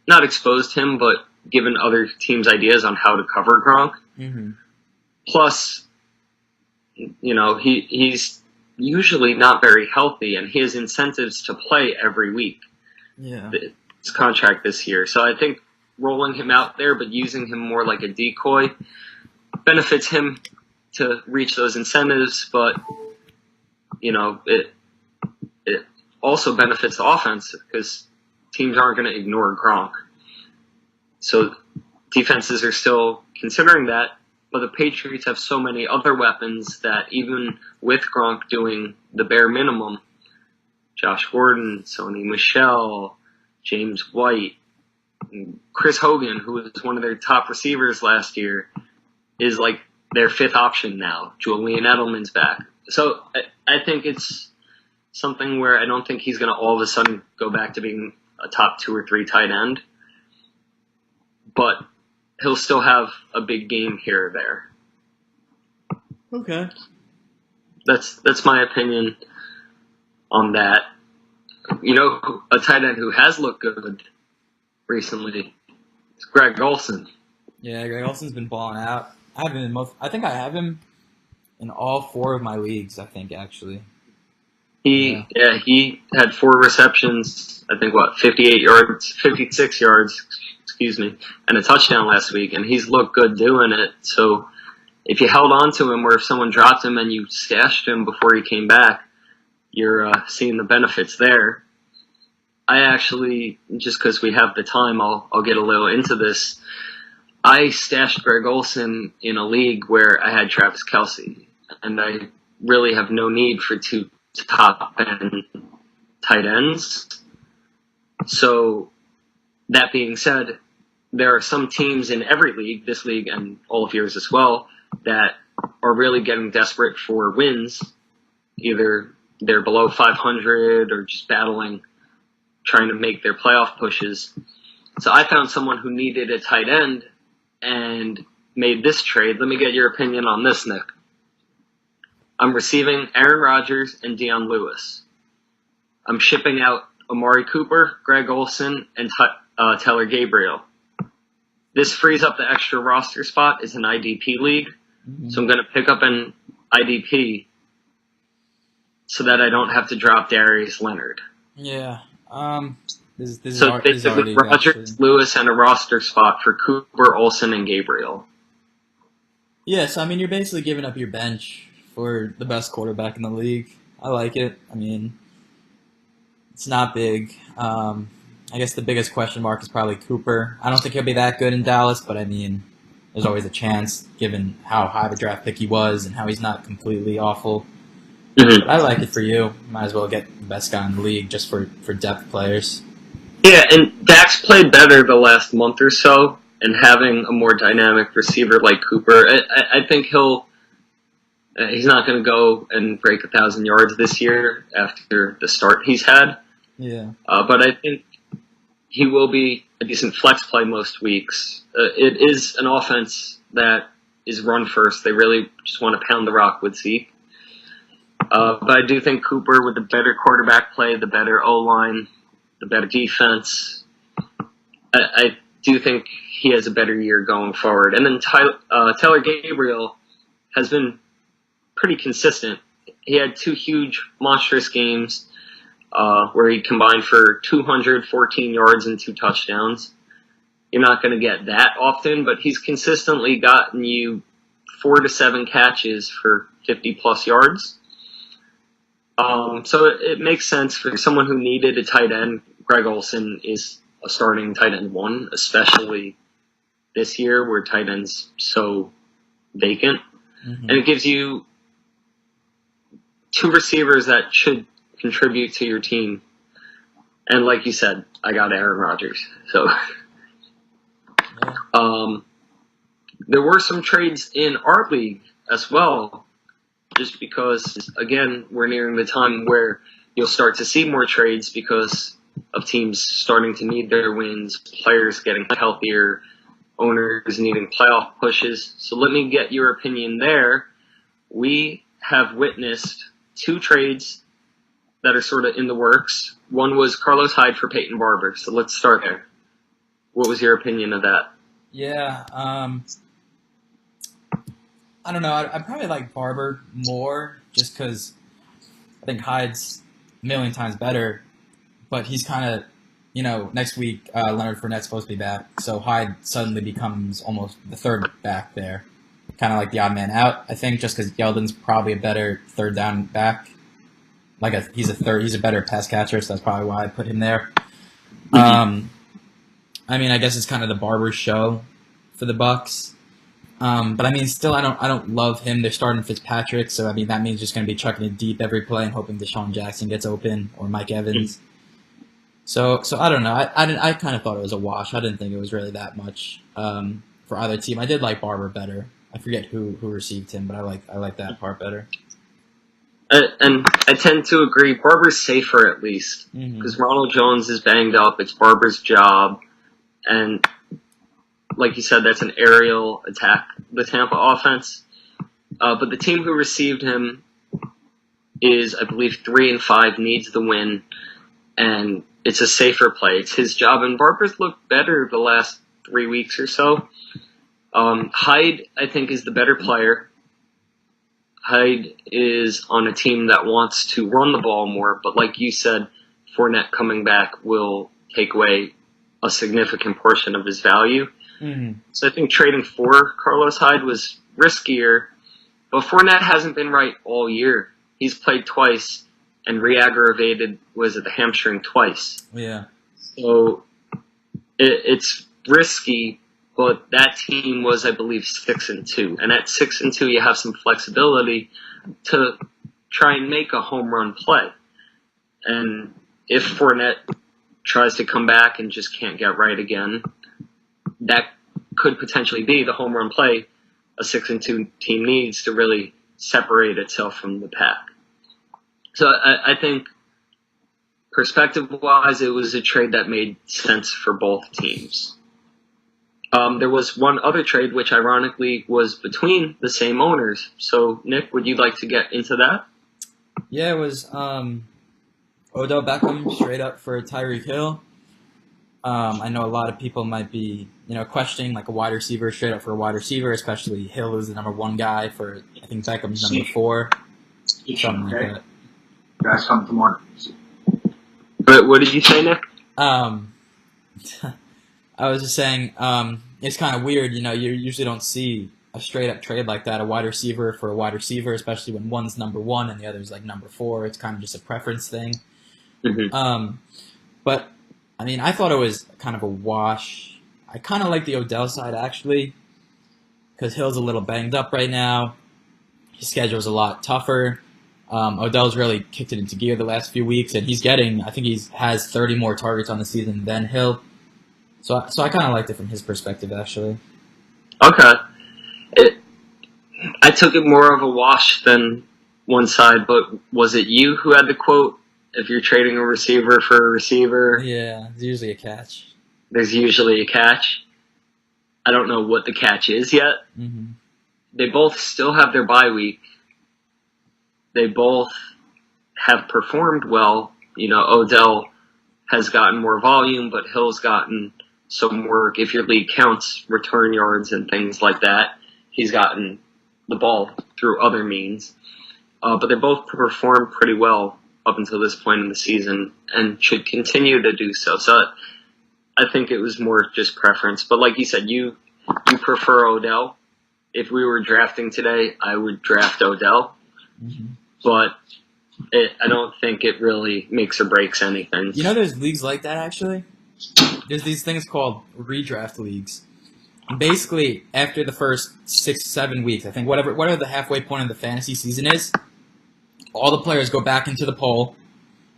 Speaker 2: not exposed him, but given other teams ideas on how to cover Gronk.
Speaker 3: Mm-hmm.
Speaker 2: Plus, he's usually not very healthy, and he has incentives to play every week.
Speaker 3: Yeah.
Speaker 2: His contract this year, so I think rolling him out there, but using him more like a decoy, benefits him to reach those incentives. But it also benefits the offense because teams aren't going to ignore Gronk. So defenses are still considering that, but the Patriots have so many other weapons that even with Gronk doing the bare minimum, Josh Gordon, Sony Michel, James White, Chris Hogan, who was one of their top receivers last year, is like their fifth option now. Julian Edelman's back. So I think it's something where I don't think he's going to all of a sudden go back to being a top 2 or 3 tight end, but he'll still have a big game here or there.
Speaker 3: Okay.
Speaker 2: That's my opinion on that. A tight end who has looked good recently is Greg Olsen.
Speaker 3: Yeah, Greg Olsen's been balling out. I have him in most. I think I have him in all 4 of my leagues. I think actually.
Speaker 2: He had 4 receptions. I think 56 yards, excuse me, and a touchdown last week, and he's looked good doing it. So if you held on to him, or if someone dropped him and you stashed him before he came back, you're seeing the benefits there. I actually, just because we have the time, I'll get a little into this. I stashed Greg Olsen in a league where I had Travis Kelce, and I really have no need for 2 top-end tight ends. So that being said, there are some teams in every league, this league and all of yours as well, that are really getting desperate for wins. Either they're below 500 or just battling, trying to make their playoff pushes. So I found someone who needed a tight end and made this trade. Let me get your opinion on this, Nick. I'm receiving Aaron Rodgers and Deion Lewis. I'm shipping out Amari Cooper, Greg Olsen, and Taylor Gabriel. This frees up the extra roster spot. It's an IDP league. So I'm going to pick up an IDP so that I don't have to drop Darius Leonard.
Speaker 3: Yeah. This
Speaker 2: So
Speaker 3: is already
Speaker 2: Rodgers,
Speaker 3: actually.
Speaker 2: Lewis, and a roster spot for Cooper, Olsen, and Gabriel.
Speaker 3: Yeah, so I mean, you're basically giving up your bench for the best quarterback in the league. I like it. I mean, it's not big. I guess the biggest question mark is probably Cooper. I don't think he'll be that good in Dallas, but I mean, there's always a chance given how high of a draft pick he was and how he's not completely awful.
Speaker 2: Mm-hmm.
Speaker 3: But I like it for you. Might as well get the best guy in the league just for depth players.
Speaker 2: Yeah, and Dak's played better the last month or so, and having a more dynamic receiver like Cooper, I think he's not going to go and break 1,000 yards this year after the start he's had.
Speaker 3: Yeah.
Speaker 2: But I think he will be a decent flex play most weeks. It is an offense that is run first. They really just want to pound the rock with Zeke. But I do think Cooper, with the better quarterback play, the better O-line, the better defense, I do think he has a better year going forward. And then Taylor Gabriel has been pretty consistent. He had 2 huge, monstrous games where he combined for 214 yards and 2 touchdowns. You're not going to get that often, but he's consistently gotten you 4 to 7 catches for 50-plus yards. So it makes sense for someone who needed a tight end. Greg Olsen is a starting tight end 1, especially this year where tight end's so vacant. Mm-hmm. And it gives you 2 receivers that should contribute to your team. And like you said, I got Aaron Rodgers. So there were some trades in our league as well, just because, again, we're nearing the time where you'll start to see more trades because of teams starting to need their wins, players getting healthier, owners needing playoff pushes. So let me get your opinion there. We have witnessed 2 trades that are sort of in the works. One was Carlos Hyde for Peyton Barber. So let's start there. What was your opinion of that?
Speaker 3: Yeah, I don't know. I'd probably like Barber more just because I think Hyde's a million times better, but he's kind of, next week Leonard Fournette's supposed to be back, so Hyde suddenly becomes almost the third back there, kind of like the odd man out. I think just because Yeldon's probably a better third down back, he's a better pass catcher, so that's probably why I put him there. I mean, I guess it's kind of the Barber show for the Bucks. But I mean, still, I don't love him. They're starting Fitzpatrick, so I mean that means just going to be chucking it deep every play and hoping Deshaun Jackson gets open or Mike Evans. So I don't know. I kind of thought it was a wash. I didn't think it was really that much for either team. I did like Barber better. I forget who received him, but I like that part better.
Speaker 2: And I tend to agree. Barber's safer at least because Ronald Jones is banged up. It's Barber's job, and like you said, that's an aerial attack, the Tampa offense. But the team who received him is, I believe, 3-5, needs the win, and it's a safer play. It's his job, and Barber's looked better the last 3 weeks or so. Hyde, I think, is the better player. Hyde is on a team that wants to run the ball more, but like you said, Fournette coming back will take away a significant portion of his value. So I think trading for Carlos Hyde was riskier, but Fournette hasn't been right all year. He's played twice and re-aggravated, the hamstring twice.
Speaker 3: Yeah.
Speaker 2: So it's risky, but that team was, I believe, 6-2. And at 6-2, you have some flexibility to try and make a home run play. And if Fournette tries to come back and just can't get right again, that could potentially be the home run play a 6-2 team needs to really separate itself from the pack. So I think perspective-wise, it was a trade that made sense for both teams. There was one other trade, which ironically was between the same owners. So, Nick, would you like to get into that?
Speaker 3: Yeah, it was Odell Beckham straight up for Tyreek Hill. I know a lot of people might be, questioning like a wide receiver straight up for a wide receiver, especially Hill is the number 1 guy for, I think Beckham's number 4. Something like that.
Speaker 4: Guys, come tomorrow.
Speaker 2: But what did you say, Nick?
Speaker 3: I was just saying, it's kind of weird, you usually don't see a straight up trade like that, a wide receiver for a wide receiver, especially when one's number 1 and the other's like number 4. It's kind of just a preference thing. But I mean, I thought it was kind of a wash. I kind of like the Odell side, actually, because Hill's a little banged up right now. His schedule's a lot tougher. Odell's really kicked it into gear the last few weeks, and I think he has 30 more targets on the season than Hill. So I kind of liked it from his perspective, actually.
Speaker 2: Okay. I took it more of a wash than one side, but was it you who had the quote? If you're trading a receiver for a receiver,
Speaker 3: yeah, there's usually a catch.
Speaker 2: There's usually a catch. I don't know what the catch is yet. They both still have their bye week. They both have performed well. Odell has gotten more volume, but Hill's gotten some work. If your league counts return yards and things like that, he's gotten the ball through other means. But they both performed pretty well up until this point in the season and should continue to do so. So I think it was more just preference. But like you said, you prefer Odell. If we were drafting today, I would draft Odell. But I don't think it really makes or breaks anything.
Speaker 3: There's leagues like that, actually. There's these things called redraft leagues. And basically, after the first 6-7 weeks, I think whatever the halfway point of the fantasy season is, all the players go back into the poll,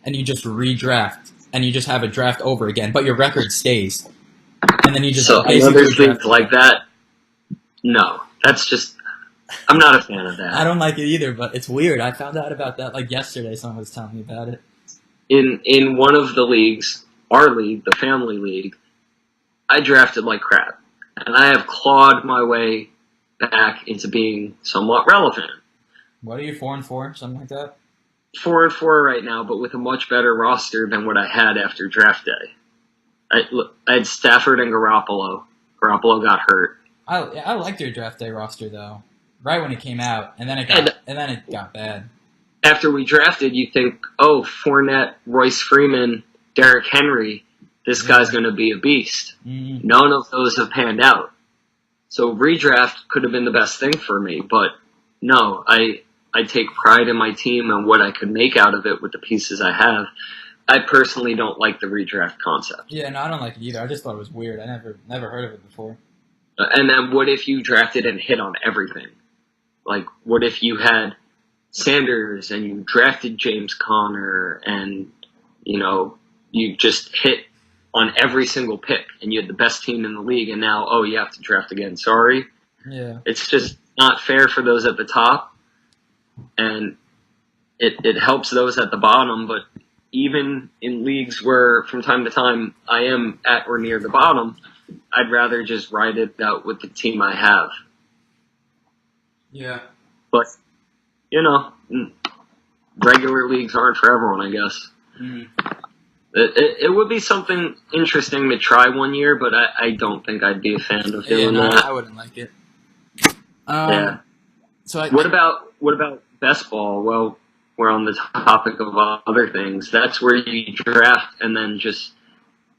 Speaker 3: and you just redraft, and you just have a draft over again, but your record stays. And then you just
Speaker 2: I know there's leagues like that. No, that's just... I'm not a fan of that.
Speaker 3: I don't like it either, but it's weird. I found out about that yesterday. Someone was telling me about it.
Speaker 2: In one of the leagues, our league, the family league, I drafted like crap. And I have clawed my way back into being somewhat relevant.
Speaker 3: What are you, 4-4, something like that?
Speaker 2: 4-4 right now, but with a much better roster than what I had after draft day. I had Stafford and Garoppolo. Garoppolo got hurt.
Speaker 3: I liked your draft day roster, though. right when it came out, and then it got bad.
Speaker 2: After we drafted, you think, oh, Fournette, Royce Freeman, Derrick Henry, this guy's going to be a beast.
Speaker 3: Mm-hmm.
Speaker 2: None of those have panned out. So redraft could have been the best thing for me, but no, I take pride in my team and what I could make out of it with the pieces I have. I personally don't like the redraft concept.
Speaker 3: Yeah, no, I don't like it either. I just thought it was weird. I never heard of it before.
Speaker 2: And then what if you drafted and hit on everything? Like, what if you had Sanders and you drafted James Conner and, you just hit on every single pick and you had the best team in the league and now, oh, you have to draft again. Sorry.
Speaker 3: Yeah.
Speaker 2: It's just not fair for those at the top, and it helps those at the bottom, but even in leagues where from time to time I am at or near the bottom, I'd rather just ride it out with the team I have.
Speaker 3: Yeah.
Speaker 2: But, regular leagues aren't for everyone, I guess.
Speaker 3: Mm-hmm.
Speaker 2: It would be something interesting to try one year, but I don't think I'd be a fan of doing that.
Speaker 3: I wouldn't like it.
Speaker 2: Yeah.
Speaker 3: So
Speaker 2: what about best ball? Well, we're on the topic of other things. That's where you draft and then just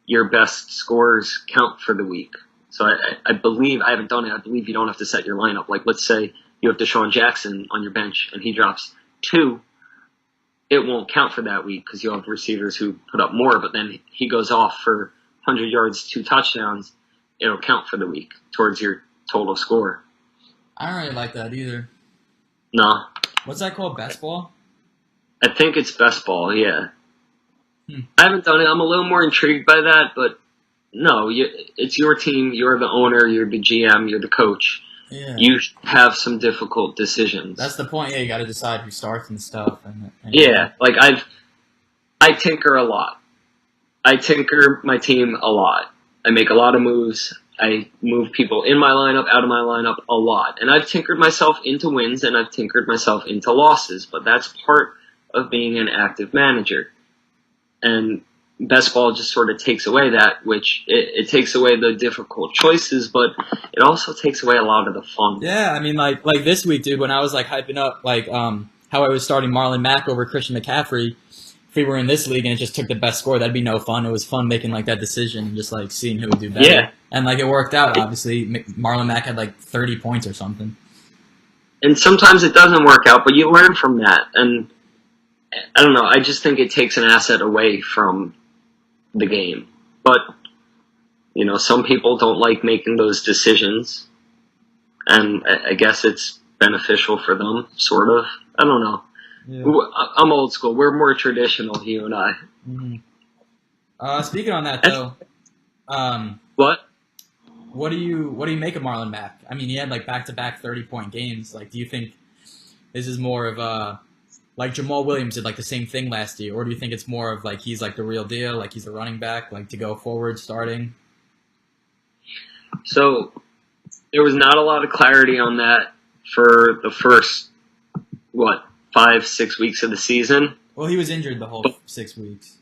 Speaker 2: your best scores count for the week. So I believe, I haven't done it, I believe you don't have to set your lineup. Like, let's say you have Deshaun Jackson on your bench and he drops 2. It won't count for that week because you'll have receivers who put up more, but then he goes off for 100 yards, 2 touchdowns. It'll count for the week towards your total score.
Speaker 3: I don't really like that either.
Speaker 2: No.
Speaker 3: What's that called? Best ball?
Speaker 2: I think it's best ball, yeah. I haven't done it. I'm a little more intrigued by that, but no, it's your team. You're the owner. You're the GM. You're the coach.
Speaker 3: Yeah.
Speaker 2: You have some difficult decisions.
Speaker 3: That's the point. Yeah, you got to decide who starts and stuff. And
Speaker 2: yeah, like I tinker a lot. I tinker my team a lot. I make a lot of moves. I move people in my lineup, out of my lineup a lot. And I've tinkered myself into wins and I've tinkered myself into losses, but that's part of being an active manager. And best ball just sort of takes away that, which it takes away the difficult choices, but it also takes away a lot of the fun.
Speaker 3: Yeah, I mean, like this week, dude, when I was like hyping up how I was starting Marlon Mack over Christian McCaffrey, if we were in this league and it just took the best score, that'd be no fun. It was fun making like that decision and just like seeing who would do better.
Speaker 2: Yeah.
Speaker 3: And like it worked out, obviously. Marlon Mack had like 30 points or something.
Speaker 2: And sometimes it doesn't work out, but you learn from that. And I don't know, I just think it takes an asset away from the game. But, some people don't like making those decisions. And I guess it's beneficial for them, sort of. I don't know. Yeah. I'm old school. We're more traditional, you and I.
Speaker 3: Mm-hmm. Speaking on that, though.
Speaker 2: What?
Speaker 3: What do you make of Marlon Mack? I mean, he had like back-to-back 30-point games. Like, do you think this is more of like Jamal Williams did like the same thing last year, or do you think it's more of like he's like the real deal, like he's a running back, like to go forward starting?
Speaker 2: So there was not a lot of clarity on that for the first 5-6 weeks of the season.
Speaker 3: Well, he was injured the whole 6 weeks.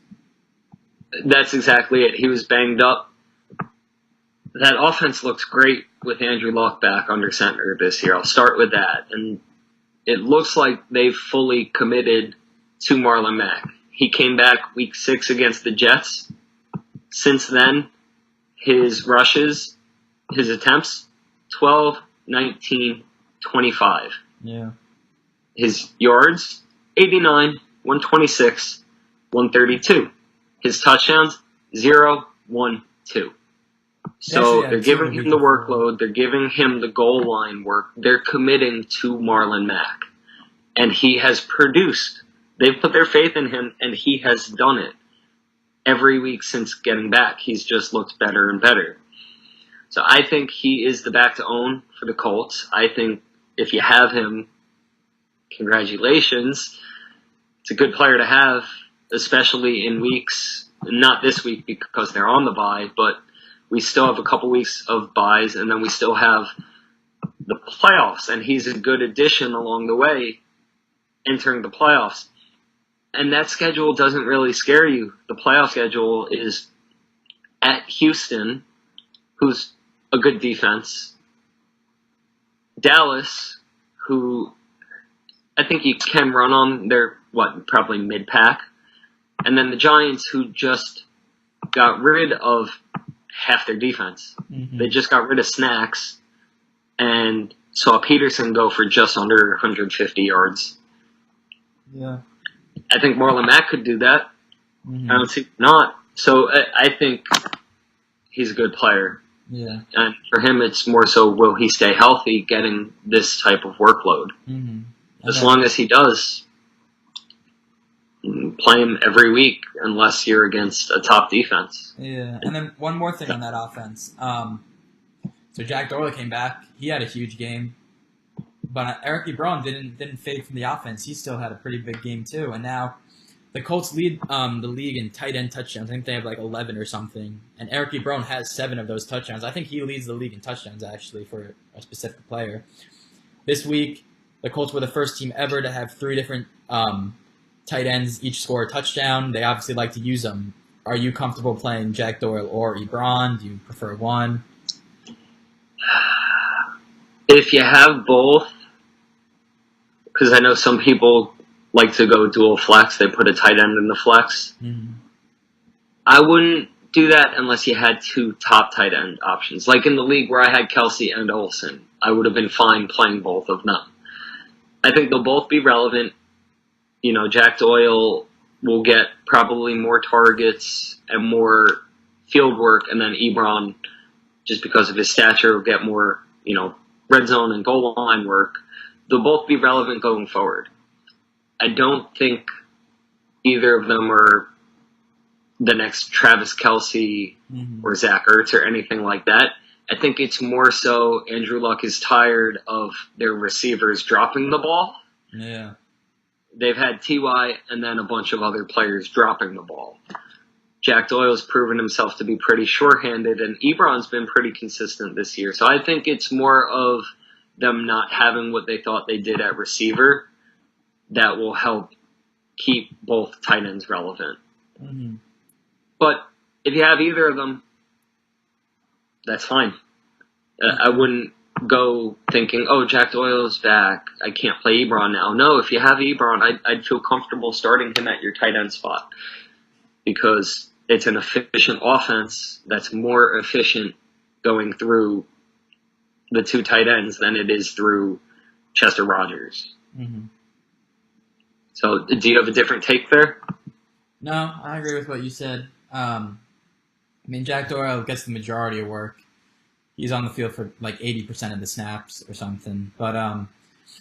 Speaker 2: That's exactly it. He was banged up. That offense looks great with Andrew Luck back under center this year. I'll start with that. And it looks like they've fully committed to Marlon Mack. He came back week 6 against the Jets. Since then, his rushes, his attempts, 12, 19, 25.
Speaker 3: Yeah.
Speaker 2: His yards, 89, 126, 132. His touchdowns, 0, 1, 2. So they're giving him the workload. They're giving him the goal line work. They're committing to Marlon Mack. And he has produced. They've put their faith in him, and he has done it. Every week since getting back, he's just looked better and better. So I think he is the back to own for the Colts. I think if you have him, congratulations. It's a good player to have, especially in weeks, not this week because they're on the bye, but we still have a couple weeks of buys, and then we still have the playoffs, and he's a good addition along the way entering the playoffs. And that schedule doesn't really scare you. The playoff schedule is at Houston, who's a good defense, Dallas, who I think you can run on. They're, probably mid-pack. And then the Giants, who just got rid of half their defense.
Speaker 3: Mm-hmm.
Speaker 2: They just got rid of Snacks and saw Peterson go for just under 150 yards.
Speaker 3: Yeah.
Speaker 2: I think Marlon Mack could do that.
Speaker 3: Mm-hmm.
Speaker 2: I don't see not. So I think he's a good player.
Speaker 3: Yeah.
Speaker 2: And for him, it's more so, will he stay healthy getting this type of workload?
Speaker 3: Mm-hmm.
Speaker 2: As long as he does, play him every week unless you're against a top defense.
Speaker 3: Yeah. And then one more thing on that offense. So Jack Doyle came back. He had a huge game. But Eric Ebron didn't fade from the offense. He still had a pretty big game too. And now the Colts lead the league in tight end touchdowns. I think they have like 11 or something. And Eric Ebron has 7 of those touchdowns. I think he leads the league in touchdowns actually for a specific player. This week, the Colts were the first team ever to have 3 different tight ends each score a touchdown. They obviously like to use them. Are you comfortable playing Jack Doyle or Ebron? Do you prefer one?
Speaker 2: If you have both, because I know some people like to go dual flex, they put a tight end in the flex.
Speaker 3: Mm-hmm.
Speaker 2: I wouldn't do that unless you had 2 top tight end options. Like in the league where I had Kelsey and Olsen, I would have been fine playing both of them. I think they'll both be relevant. You know, Jack Doyle will get probably more targets and more field work, and then Ebron, just because of his stature, will get more, red zone and goal line work. They'll both be relevant going forward. I don't think either of them are the next Travis Kelce or Zach Ertz or anything like that. I think it's more so Andrew Luck is tired of their receivers dropping the ball.
Speaker 3: Yeah.
Speaker 2: They've had T.Y. and then a bunch of other players dropping the ball. Jack Doyle's proven himself to be pretty shorthanded, and Ebron's been pretty consistent this year. So I think it's more of them not having what they thought they did at receiver that will help keep both tight ends relevant.
Speaker 3: Mm-hmm.
Speaker 2: But if you have either of them, that's fine. I wouldn't go thinking, oh, Jack Doyle's back, I can't play Ebron now. No, if you have Ebron, I'd feel comfortable starting him at your tight end spot because it's an efficient offense that's more efficient going through the 2 tight ends than it is through Chester Rogers.
Speaker 3: Mm-hmm.
Speaker 2: So do you have a different take there?
Speaker 3: No, I agree with what you said. Jack Doyle gets the majority of work. He's on the field for like 80% of the snaps or something. But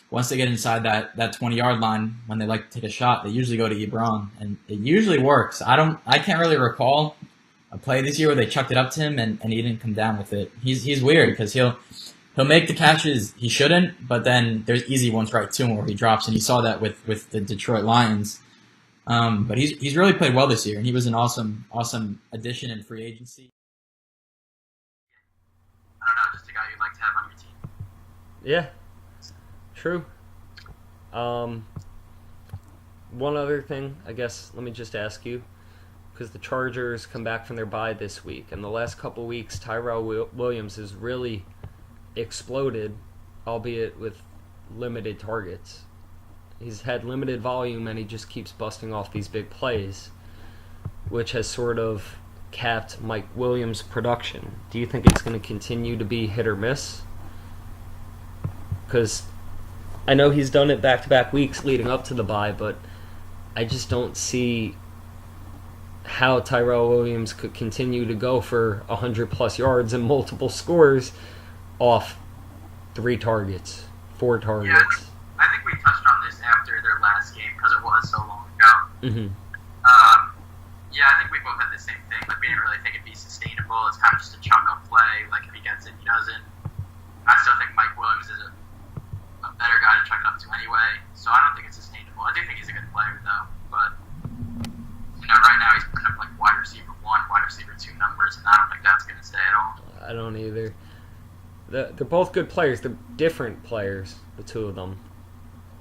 Speaker 3: once they get inside that 20-yard line, when they like to take a shot, they usually go to Ebron, and it usually works. I can't really recall a play this year where they chucked it up to him and he didn't come down with it. He's weird because he'll make the catches he shouldn't, but then there's easy ones right to him where he drops, and you saw that with the Detroit Lions. But he's really played well this year, and he was an awesome addition in free agency.
Speaker 5: I don't know, just a guy you'd like to have on your team.
Speaker 6: Yeah, true. One other thing, I guess, let me just ask you, because the Chargers come back from their bye this week, and the last couple weeks, Tyrell Williams has really exploded, albeit with limited targets. He's had limited volume, and he just keeps busting off these big plays, which has sort of capped Mike Williams' production. Do you think it's going to continue to be hit or miss? Because I know he's done it back-to-back weeks leading up to the bye, but I just don't see how Tyrell Williams could continue to go for 100-plus yards and multiple scores off 3 targets, 4 targets.
Speaker 5: Yeah, I think we touched on this after their last game because it was so long ago.
Speaker 6: Mm-hmm.
Speaker 5: Yeah, I think we both had the same thing. Like, we didn't really think it'd be sustainable. It's kind of just a chunk-up play. Like, if he gets it, he doesn't. I still think Mike Williams is a better guy to chuck it up to anyway, so I don't think it's sustainable. I do think he's a good player, though. But, right now he's putting up, like, wide receiver 1, wide receiver 2 numbers, and I don't think that's going to stay at all.
Speaker 6: I don't either. They're both good players. They're different players, the two of them.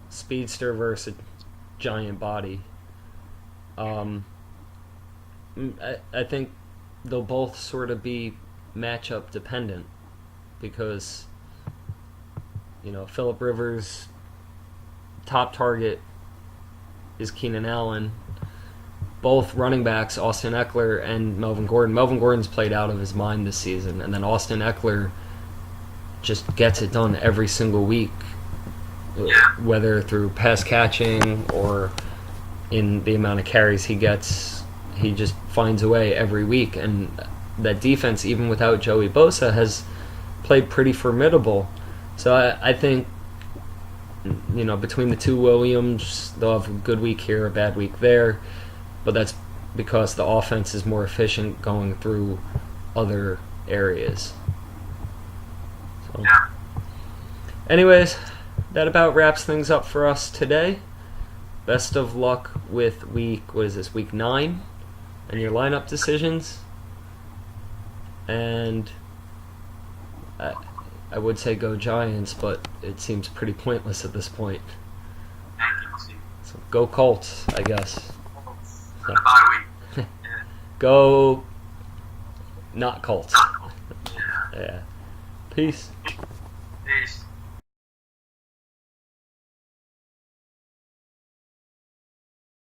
Speaker 6: Speedster versus giant body. I think they'll both sort of be matchup dependent because Phillip Rivers' top target is Keenan Allen. Both running backs, Austin Eckler and Melvin Gordon. Melvin Gordon's played out of his mind this season, and then Austin Eckler just gets it done every single week, whether through pass catching or in the amount of carries he gets. He just finds a way every week, and that defense, even without Joey Bosa, has played pretty formidable. So I think, between the two Williams, they'll have a good week here, a bad week there, but that's because the offense is more efficient going through other areas. So, anyways, that about wraps things up for us today. Best of luck with week 9, and your lineup decisions. And I would say go Giants, but it seems pretty pointless at this point.
Speaker 5: Thank you, Steve.
Speaker 6: So go Colts, I guess.
Speaker 5: For the bye week.
Speaker 6: Go not Colts.
Speaker 5: Not cool.
Speaker 6: Yeah. Peace.
Speaker 5: Peace.